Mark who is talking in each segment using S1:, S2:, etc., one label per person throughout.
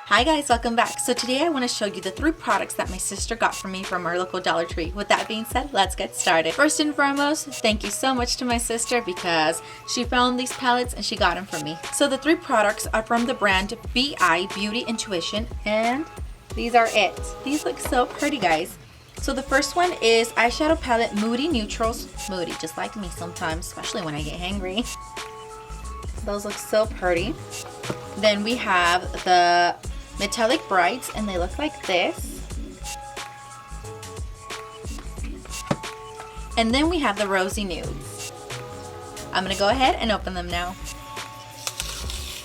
S1: Hi guys, welcome back. So today I want to show you the 3 products that my sister got for me from our local Dollar Tree. With that being said, let's get started. First and foremost, thank you so much to my sister because she found these palettes and she got them for me. So the 3 products are from the brand BI Beauty Intuition, and these are it. These look so pretty, guys. So the first one is eyeshadow palette Moody Neutrals. Moody, just like me sometimes, especially when I get hangry. Those look so pretty. Then we have the Metallic Brights, and they look like this. And then we have the Rosy Nudes. I'm gonna go ahead and open them now.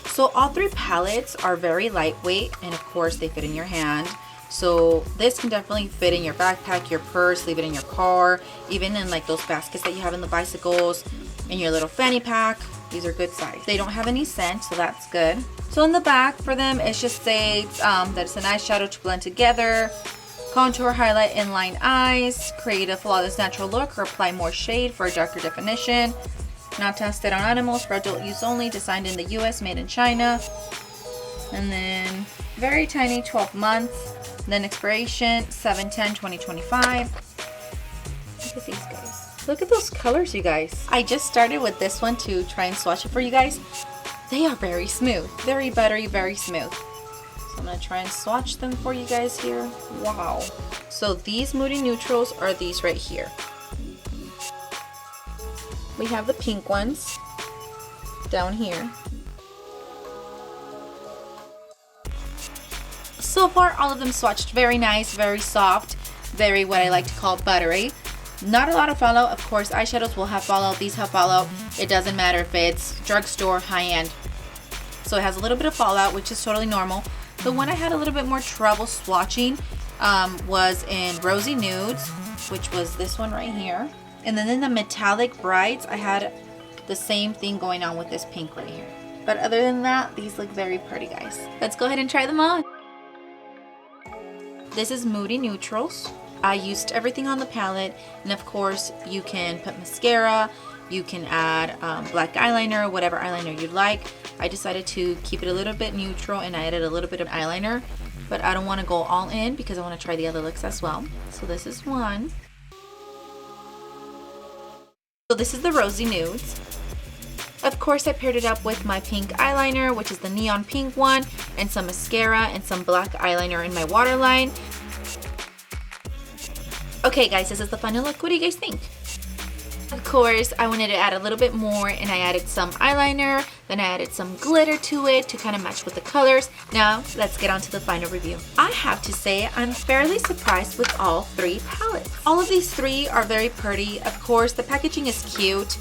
S1: So all 3 palettes are very lightweight, and of course they fit in your hand. So this can definitely fit in your backpack, your purse, leave it in your car, even in like those baskets that you have in the bicycles, in your little fanny pack. These are good size. They don't have any scent, so that's good. So in the back for them, it just says that it's an eyeshadow to blend together, contour, highlight, inline eyes, create a flawless natural look, or apply more shade for a darker definition. Not tested on animals, for adult use only, designed in the US, made in China. And then very tiny, 12 months. Then expiration, 7/10/2025. Look at these guys. Look at those colors, you guys. I just started with this one to try and swatch it for you guys. They are very smooth, very buttery, very smooth. So I'm gonna try and swatch them for you guys here. Wow. So these Moody Neutrals are these right here. We have the pink ones down here. So far, all of them swatched very nice, very soft, very what I like to call buttery. Not a lot of fallout. Of course, eyeshadows will have fallout. These have fallout. It doesn't matter if it's drugstore, high-end. So it has a little bit of fallout, which is totally normal. The one I had a little bit more trouble swatching was in Rosy Nudes, which was this one right here. And then in the Metallic Brights, I had the same thing going on with this pink right here. But other than that, these look very pretty, guys. Let's go ahead and try them on. This is Moody Neutrals. I used everything on the palette, and of course you can put mascara, you can add black eyeliner, whatever eyeliner you'd like. I decided to keep it a little bit neutral, and I added a little bit of eyeliner, but I don't want to go all in because I want to try the other looks as well. So this is one. So this is the Rosy Nudes. Of course, I paired it up with my pink eyeliner, which is the neon pink one, and some mascara and some black eyeliner in my waterline. Okay guys, this is the final look. What do you guys think? Of course, I wanted to add a little bit more, and I added some eyeliner, then I added some glitter to it to kind of match with the colors. Now, let's get on to the final review. I have to say, I'm fairly surprised with all 3 palettes. All of these 3 are very pretty. Of course, the packaging is cute.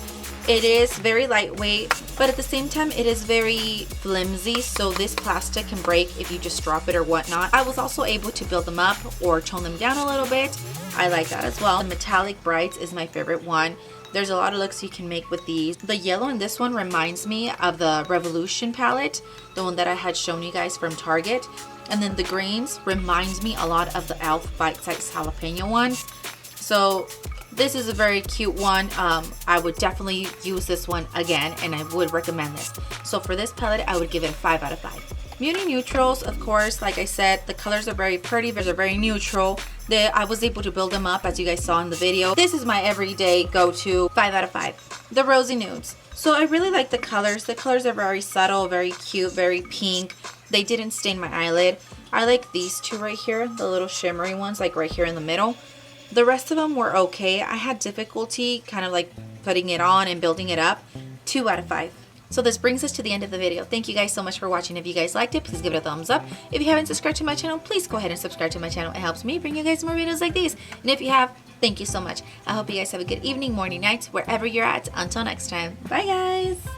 S1: It is very lightweight, but at the same time, it is very flimsy, so this plastic can break if you just drop it or whatnot. I was also able to build them up or tone them down a little bit. I like that as well. The Metallic Brights is my favorite one. There's a lot of looks you can make with these. The yellow in this one reminds me of the Revolution palette, the one that I had shown you guys from Target. And then the greens reminds me a lot of the e.l.f. bite-sized jalapeno ones. So this is a very cute one. I would definitely use this one again, and I would recommend this. So for this palette, I would give it a 5 out of 5. Moody Neutrals, of course, like I said, the colors are very pretty. They're very neutral. I was able to build them up, as you guys saw in the video. This is my everyday go-to, 5 out of 5. The Rosy Nudes. So I really like the colors. The colors are very subtle, very cute, very pink. They didn't stain my eyelid. I like these 2 right here, the little shimmery ones, like right here in the middle. The rest of them were okay. I had difficulty kind of like putting it on and building it up. 2 out of 5. So this brings us to the end of the video. Thank you guys so much for watching. If you guys liked it, please give it a thumbs up. If you haven't subscribed to my channel, please go ahead and subscribe to my channel. It helps me bring you guys more videos like these. And if you have, thank you so much. I hope you guys have a good evening, morning, night, wherever you're at. Until next time. Bye guys.